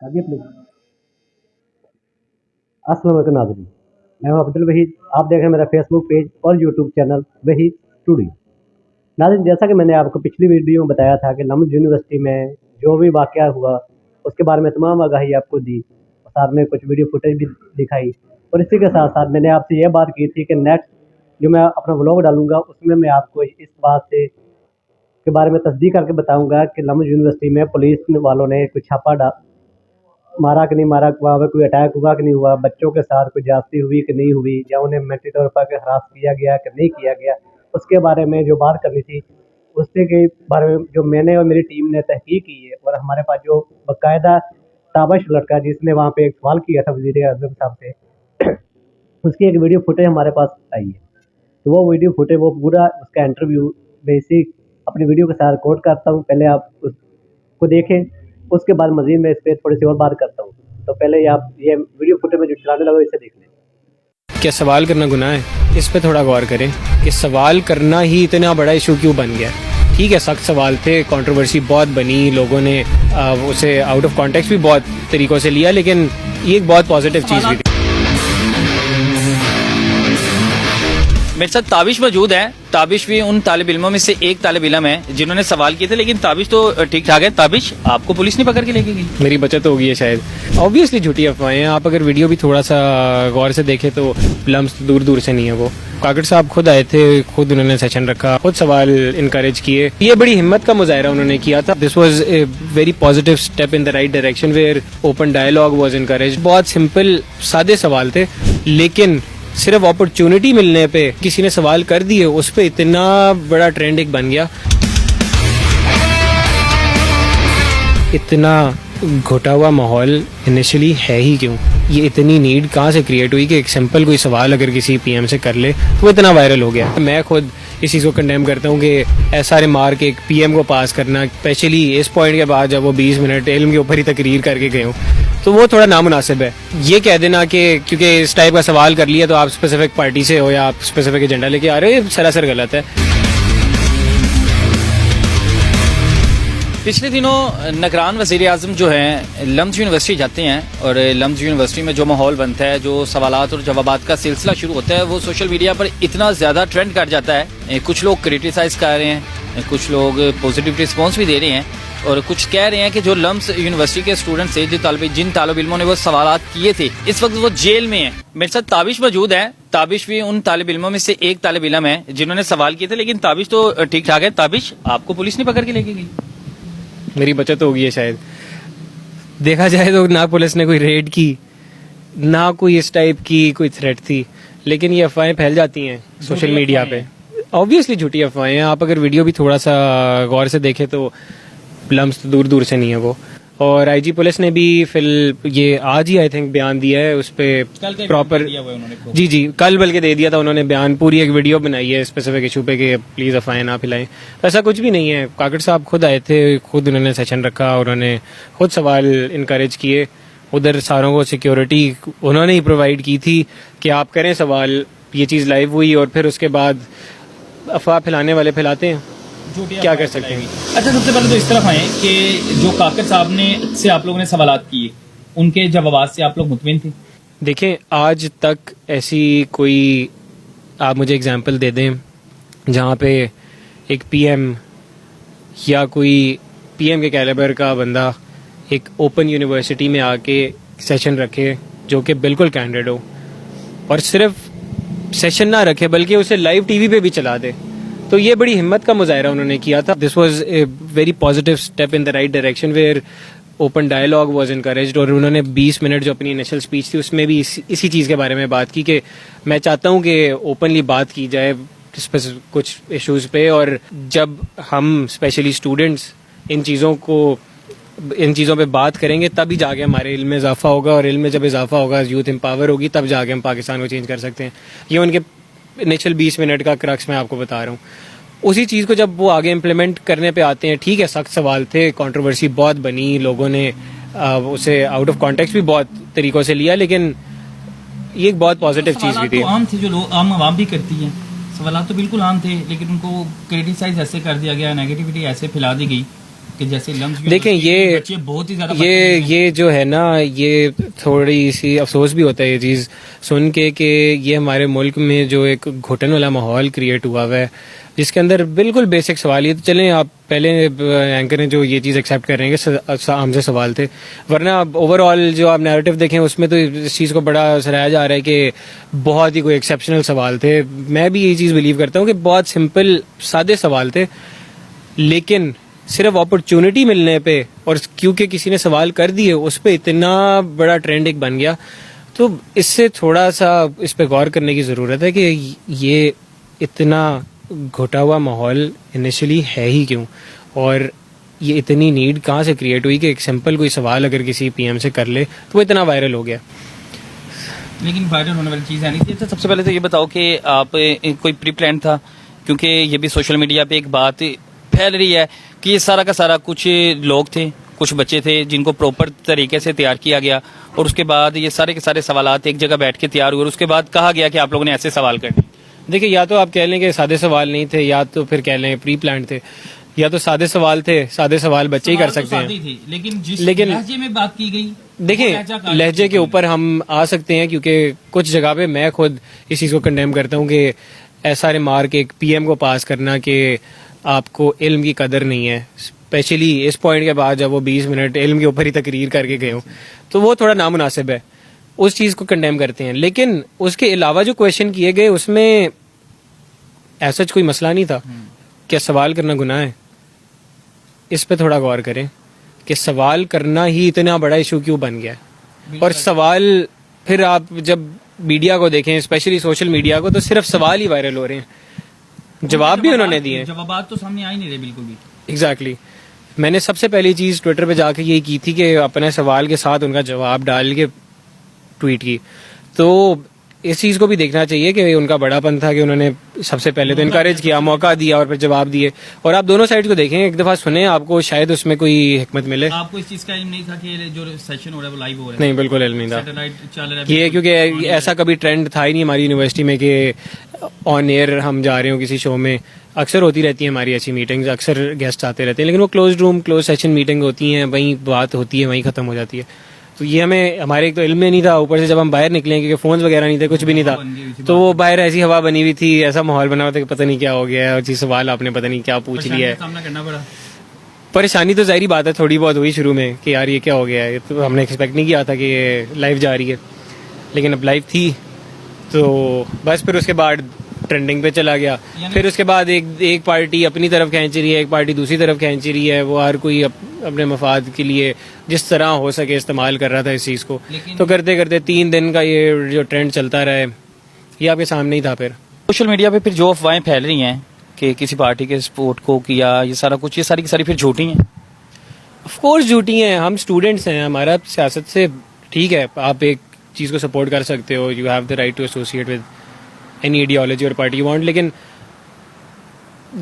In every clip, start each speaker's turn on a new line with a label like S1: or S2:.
S1: अस्सलाम वालेकुम नाज़रीन, मैं हूं अब्दुल वहीद। आप देख रहे हैं मेरा फेसबुक पेज और यूट्यूब चैनल वहीद स्टूडियो। नाज़रीन, जैसा कि मैंने आपको पिछली वीडियो में बताया था कि लम्स यूनिवर्सिटी में जो भी वाक़या हुआ उसके बारे में तमाम आगाही आपको दी, साथ में कुछ वीडियो फुटेज भी दिखाई। और इसी के साथ साथ मैंने आपसे यह बात की थी कि नेक्स्ट जो मैं अपना व्लॉग डालूँगा उसमें मैं आपको इस बात से के बारे में तस्दीक करके बताऊँगा कि लम्स यूनिवर्सिटी में पुलिस वालों ने कुछ छापा मारा कि नहीं मारा, वहाँ पे कोई अटैक हुआ कि नहीं हुआ, बच्चों के साथ कोई ज्यादती हुई कि नहीं हुई, या उन्हें मेंटली तौर पर हरास किया गया कि नहीं किया गया, उसके बारे में जो बात करनी थी उसके के बारे में जो मैंने और मेरी टीम ने तहकीक की है। और हमारे पास जो बाकायदा ताबश लड़का जिसने वहाँ पे एक सवाल किया था वज़ीर आज़म साहब से उसकी एक वीडियो फुटेज हमारे पास आई है। तो वो वीडियो फुटेज, वो पूरा उसका इंटरव्यू बेसिक अपनी वीडियो के साथ रिकॉर्ड करता हूँ, पहले आप उसको देखें, उसके बाद मज़ीद मैं इस पर थोड़ी सी और बात करता हूँ। तो पहले आप ये वीडियो फुटेज में जो चलाने लगा इसे देख लें।
S2: क्या सवाल करना गुनाह है? इस पे थोड़ा गौर करें कि सवाल करना ही इतना बड़ा इशू क्यों बन गया। ठीक है, सख्त सवाल थे, कंट्रोवर्सी बहुत बनी, लोगों ने उसे आउट ऑफ कॉन्टेक्स्ट भी बहुत तरीक़ों से लिया, लेकिन ये एक बहुत पॉजिटिव चीज़ भी थी।
S3: मेरे साथ ताबिश मौजूद है। ताबिश भी उन तालिब इल्मों में से एक तालिब इल्म है जिन्होंने सवाल किए थे, लेकिन ताबिश तो ठीक ठाक है। ताबिश, आपको पुलिस नहीं पकड़ के लेके गई?
S2: मेरी बचत हो गई है शायद। ऑब्वियसली झूठी अफवाहें हैं। आप अगर वीडियो भी थोड़ा सा गौर से देखें तो लम्स दूर दूर से नहीं है। वो काकड़ साहब खुद आए थे, खुद उन्होंने सेशन रखा, खुद सवाल इनकरेज किए। ये बड़ी हिम्मत का मुजाहरा उन्होंने किया था। This was a very positive step in the right direction where open dialogue was encourage. बहुत सिंपल सादे सवाल थे, लेकिन सिर्फ अपॉर्चुनिटी मिलने पे किसी ने सवाल कर दिए, उस पे इतना बड़ा ट्रेंड एक बन गया। इतना घुटा हुआ माहौल इनिशियली है ही क्यों? ये इतनी नीड कहाँ से क्रिएट हुई कि एक सिंपल कोई सवाल अगर किसी पीएम से कर ले तो वो इतना वायरल हो गया। मैं खुद इस चीज़ को कंडेम करता हूँ कि ऐसा रिमार्क एक पीएम को पास करना, स्पेशली इस पॉइंट के बाद जब वो 20 मिनट इल्म के ऊपर ही तकरीर करके गए हों, तो वो थोड़ा नामुनासिब है। ये कह देना कि क्योंकि इस टाइप का सवाल कर लिया तो आप स्पेसिफिक पार्टी से हो या आप स्पेसिफिक एजेंडा लेके आ रहे हो, ये सरासर गलत है।
S3: पिछले दिनों नगरान वज़ीर आज़म जो हैं लम्स यूनिवर्सिटी जाते हैं, और लम्स यूनिवर्सिटी में जो माहौल बनता है, जो सवालात और जवाबात का सिलसिला शुरू होता है, वो सोशल मीडिया पर इतना ज़्यादा ट्रेंड कर जाता है। कुछ लोग क्रिटिसाइज़ कर रहे हैं, कुछ लोग पॉजिटिव रिस्पॉन्स भी दे रहे हैं, और कुछ कह रहे हैं कि जो लम्स यूनिवर्सिटी के स्टूडेंट्स थे, जिन तालिब इल्मों ने वो सवालात किए थे, इस वक्त वो जेल में हैं। मेरे साथ ताबिश मौजूद है। ताबिश भी उन तालिब इल्मों में से एक तालिब इल्म है जिन्होंने सवाल किए थे, लेकिन ताबिश तो ठीक ठाक है। ताबिश, आपको पुलिस नहीं पकड़ के लेके गई?
S2: मेरी बचत हो गई है शायद। देखा जाए तो ना पुलिस ने कोई रेड की, ना कोई इस टाइप की कोई थ्रेट थी, लेकिन ये अफवाहें फैल जाती हैं सोशल मीडिया पे। ऑब्वियसली झूठी अफवाहें हैं। आप अगर वीडियो भी थोड़ा सा गौर से देखें तो लम्स तो दूर दूर से नहीं है वो। और आईजी पुलिस ने भी फिर ये आज ही आई थिंक बयान दिया है उस पे प्रॉपर। जी कल बल्कि दे दिया था उन्होंने बयान, पूरी एक वीडियो बनाई है स्पेसिफिक इशू पे कि प्लीज अफवाहें ना फैलाएं। ऐसा कुछ भी नहीं है। काकड़ साहब खुद आए थे, खुद उन्होंने सेशन रखा, उन्होंने खुद सवाल इनकरेज किए। उधर सारों को सिक्योरिटी उन्होंने ही प्रोवाइड की थी कि आप करें सवाल। ये चीज़ लाइव हुई और फिर उसके बाद अफवाह फैलाने वाले फैलाते हैं, क्या कर सकते हैं।
S4: अच्छा, सबसे पहले तो इस तरफ आए कि जो काकर साहब ने से आप लोगों ने सवालात किए, उनके जवाब से आप लोग मुतमिन थे?
S2: देखें, आज तक ऐसी कोई आप मुझे एग्जांपल दे दें जहाँ पे एक पीएम या कोई पीएम के कैलिबर का बंदा एक ओपन यूनिवर्सिटी में आके सेशन रखे जो कि बिल्कुल कैंडिड हो, और सिर्फ सेशन ना रखे बल्कि उसे लाइव टीवी पे भी चला दे। तो ये बड़ी हिम्मत का मुजाहरा उन्होंने किया था। This was a very positive step in the right direction where open dialogue was encouraged. और उन्होंने 20 मिनट जो अपनी इनिशियल स्पीच थी उसमें भी इसी चीज़ के बारे में बात की कि मैं चाहता हूँ कि ओपनली बात की जाए कुछ इश्यूज़ पे, और जब हम स्पेशली स्टूडेंट्स इन चीज़ों पे बात करेंगे तभी जाके हमारे इल्म में इजाफा होगा, और इल्म में जब इजाफा होगा, यूथ एम्पावर होगी, तब जाके हम पाकिस्तान को चेंज कर सकते हैं। ये उनके इनिशियल 20 मिनट का क्रक्स मैं आपको बता रहा हूँ। उसी चीज़ को जब वो आगे इम्प्लीमेंट करने पे आते हैं, ठीक है, सख्त सवाल थे, कंट्रोवर्सी बहुत बनी, लोगों ने उसे आउट ऑफ कॉन्टेक्स्ट भी बहुत तरीक़ों से लिया, लेकिन ये एक बहुत पॉजिटिव चीज़ भी थी।
S4: तो आम थे, जो लोग आम आवाम भी करती हैं, सवाल तो बिल्कुल आम थे, लेकिन उनको क्रिटिसाइज ऐसे कर दिया गया, नेगेटिविटी ऐसे फैला दी गई कि जैसे लम्स
S2: देखें ये
S4: बच्चे बहुत ही ज्यादा
S2: ये जो है ना, ये थोड़ी सी अफसोस भी होता है ये चीज़ सुन के कि ये हमारे मुल्क में जो एक घुटन वाला माहौल क्रिएट हुआ हुआ है, जिसके अंदर बिल्कुल बेसिक सवाल ये तो चलें, आप पहले एंकर ने जो ये चीज़ एक्सेप्ट कर रहे हैं कि हमसे सवाल थे, वरना ओवरऑल जो आप नैरेटिव देखें उसमें तो इस चीज़ को बड़ा सराहा जा रहा है कि बहुत ही कोई एक्सेप्शनल सवाल थे। मैं भी ये चीज़ बिलीव करता हूँ कि बहुत सिंपल सादे सवाल थे, लेकिन सिर्फ अपॉर्चुनिटी मिलने पे और क्योंकि किसी ने सवाल कर दिए उस पे इतना बड़ा ट्रेंड एक बन गया। तो इससे थोड़ा सा इस पे गौर करने की ज़रूरत है कि ये इतना घुटा हुआ माहौल इनिशियली है ही क्यों, और ये इतनी नीड कहाँ से क्रिएट हुई कि एक सिंपल कोई सवाल अगर किसी पीएम से कर ले तो वो इतना वायरल हो गया।
S4: लेकिन वायरल होने वाली चीज़ है नहीं।
S3: तो सबसे पहले तो ये बताओ कि आप कोई प्री प्लान था, क्योंकि ये भी सोशल मीडिया पे एक बात फैल रही है कि ये सारा का सारा कुछ लोग थे, कुछ बच्चे थे जिनको प्रॉपर तरीके से तैयार किया गया और उसके बाद ये सारे के सारे सवालात एक जगह बैठ के तैयार हुए और उसके बाद कहा गया कि आप लोगों ने ऐसे सवाल करने।
S2: देखिए, या तो आप कह लें कि सादे सवाल नहीं थे, या तो फिर कह लें प्री प्लान थे, या तो सादे सवाल थे। सादे सवाल बच्चे ही कर सकते हैं,
S4: लेकिन लहजे में बात की गई।
S2: देखिए लहजे के ऊपर हम आ सकते हैं, क्योंकि कुछ जगह पे मैं खुद इस चीज़ को कंडेम करता हूँ कि ऐसा रिमार्क एक पीएम को पास करना कि आपको इल्म की कदर नहीं है, स्पेशली इस पॉइंट के बाद जब वो 20 मिनट इल्म के ऊपर ही तकरीर करके गए हों, तो वो थोड़ा नामुनासिब है, उस चीज़ को कंडेम करते हैं। लेकिन उसके अलावा जो क्वेश्चन किए गए उसमें ऐसा कोई मसला नहीं था। क्या सवाल करना गुनाह है? इस पे थोड़ा गौर करें कि सवाल करना ही इतना बड़ा इशू क्यों बन गया है। और सवाल फिर आप जब मीडिया को देखें, स्पेशली सोशल मीडिया को, तो सिर्फ सवाल ही वायरल हो रहे हैं, जवाब भी उन्होंने दिए,
S4: जवाब तो सामने आ ही नहीं रहे बिल्कुल भी।
S2: एग्जैक्टली मैंने सबसे पहली चीज़ ट्विटर पे जाके यही की थी कि अपने सवाल के साथ उनका जवाब डाल के ट्वीट की। तो इस चीज़ को भी देखना चाहिए कि उनका बड़ापन था कि उन्होंने सबसे पहले तो इनकरेज किया, मौका दिया और फिर जवाब दिए। और आप दोनों साइड को देखें, एक दफ़ा सुने, आपको शायद उसमें कोई हिकमत मिले।
S4: आपको इस चीज़ का इल्म नहीं था कि जो सेशन हो रहा है वो लाइव हो रहा है?
S2: नहीं, बिल्कुल इल्म नहीं था।
S4: सैटेलाइट चल रहा है
S2: ये क्योंकि ऐसा कभी ट्रेंड था ही नहीं हमारी यूनिवर्सिटी में कि ऑन एयर हम जा रहे हो किसी शो में। अक्सर होती रहती है हमारी ऐसी मीटिंग्स, अक्सर गेस्ट आते रहते हैं, लेकिन वो close room close session meeting होती हैं, वहीं बात होती है, वहीं ख़त्म हो जाती है। तो ये हमें हमारे एक तो इल्म में नहीं था, ऊपर से जब हम बाहर निकले, क्योंकि फ़ोन वगैरह नहीं थे, कुछ भी नहीं था, तो वो बाहर ऐसी हवा बनी हुई थी, ऐसा माहौल बना हुआ था कि पता नहीं क्या हो गया है, और जी सवाल आपने पता नहीं क्या पूछ लिया है।
S4: सामना करना पड़ा।
S2: परेशानी तो ज़ाहिर बात है थोड़ी बहुत हुई शुरू में कि यार ये क्या हो गया है, तो हमने एक्सपेक्ट नहीं किया था कि ये लाइव जा रही है, लेकिन अब लाइव थी तो बस फिर उसके बाद ट्रेंडिंग पे चला गया। फिर उसके बाद एक पार्टी अपनी तरफ खींच रही है, एक पार्टी दूसरी तरफ खींच रही है, वो हर कोई अपने मफाद के लिए जिस तरह हो सके इस्तेमाल कर रहा था इस चीज़ को। तो करते करते 3 दिन का ये जो ट्रेंड चलता रहा है, ये आपके सामने ही था। फिर
S3: सोशल मीडिया पे फिर जो अफवाहें फैल रही हैं कि किसी पार्टी के सपोर्ट को किया, ये सारा कुछ, ये सारी की सारी फिर झूठी हैं।
S2: ऑफ कोर्स झूठी हैं, हम स्टूडेंट्स हैं, हमारा सियासत से ठीक है, आप एक चीज़ को सपोर्ट कर सकते हो, you have the right to associate with any ideology और पार्टी यू वांट, लेकिन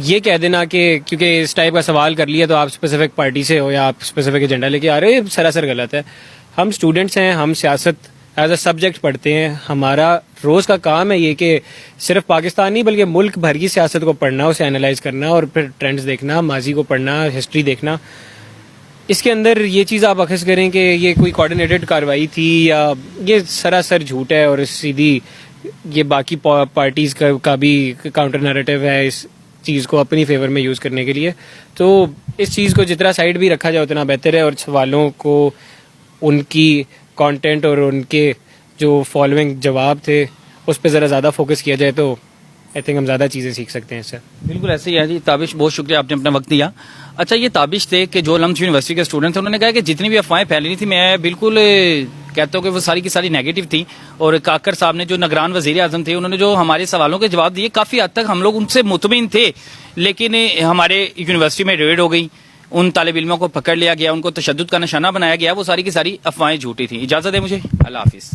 S2: ये कह देना कि क्योंकि इस टाइप का सवाल कर लिया तो आप स्पेसिफिक पार्टी से हो या आप स्पेसिफिक एजेंडा लेके आ रहे हो, सरासर गलत है। हम स्टूडेंट्स हैं, हम सियासत एज अ सब्जेक्ट पढ़ते हैं, हमारा रोज़ का काम है ये कि सिर्फ पाकिस्तान नहीं बल्कि मुल्क भर की सियासत को पढ़ना, उसे एनालाइज करना और फिर ट्रेंड्स देखना, माजी को पढ़ना, हिस्ट्री देखना। इसके अंदर ये चीज़ आप अखज़ करें कि ये कोई कोऑर्डिनेटेड कार्रवाई थी या ये सरासर झूठ है और सीधी ये बाकी पार्टीज़ का भी काउंटर नैरेटिव है इस चीज़ को अपनी फेवर में यूज़ करने के लिए। तो इस चीज़ को जितना साइड भी रखा जाए उतना बेहतर है, और सवालों को उनकी कंटेंट और उनके जो फॉलोइंग जवाब थे उस पर ज़रा ज़्यादा फोकस किया जाए तो आई थिंक हम ज़्यादा चीज़ें सीख सकते हैं इससे।
S3: बिल्कुल ऐसे ही है जी। ताबिश, बहुत शुक्रिया, आपने अपना वक्त दिया। अच्छा, ये ताबिश थे कि जो लम्स यूनिवर्सिटी के स्टूडेंट थे, उन्होंने कहा कि जितनी भी अफवाहें फैल रही थी, मैं बिल्कुल कहता हूँ कि वो सारी की सारी नेगेटिव थी। और काकर साहब ने, जो निगरान वज़ीर आज़म थे, उन्होंने जो हमारे सवालों के जवाब दिए, काफ़ी हद तक हम लोग उनसे मुतमिन थे, लेकिन हमारे यूनिवर्सिटी में रेड हो गई, उन तालिब इल्मों को पकड़ लिया गया, उनको तशद्दुद का निशाना बनाया गया, वो सारी की सारी अफवाहें झूठी थी। इजाज़त है मुझे, अल्लाह हाफिज़।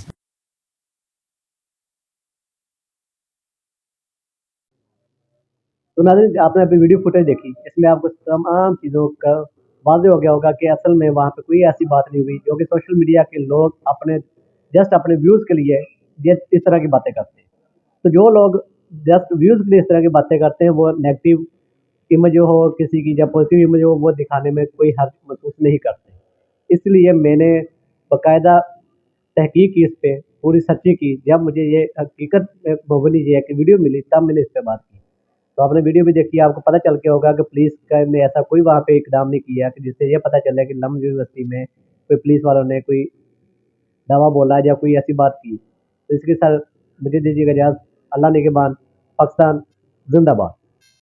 S1: तो नाज़रीन, आपने अभी वीडियो फुटेज देखी, इसमें आपको तमाम चीज़ों का वाज़ेह हो गया होगा कि असल में वहाँ पे कोई ऐसी बात नहीं हुई जो कि सोशल मीडिया के लोग अपने जस्ट अपने व्यूज़ के लिए ये इस तरह की बातें करते हैं। तो जो लोग जस्ट व्यूज़ के लिए इस तरह की बातें करते हैं वो नेगेटिव इमेज हो किसी की, जब पॉजिटिव इमेज हो वो दिखाने में कोई हर्ज महसूस नहीं करते। इसलिए मैंने बाकायदा तहकीक की इस पे, पूरी सच्ची की। जब मुझे ये हकीकत मबनी जो है कि वीडियो मिली, तब मैंने इस पे बात की। तो आपने वीडियो भी देखी, आपको पता चल गया होगा कि पुलिस का ने ऐसा कोई वहाँ पे इकदाम नहीं किया कि जिससे ये पता चले कि लम्ब यूनिवर्सिटी में कोई पुलिस वालों ने कोई दावा बोला या कोई ऐसी बात की। तो इसके साथ मुझे दीजिएगा इजाज़त। अल्लाह निगहबान। पाकिस्तान जिंदाबाद।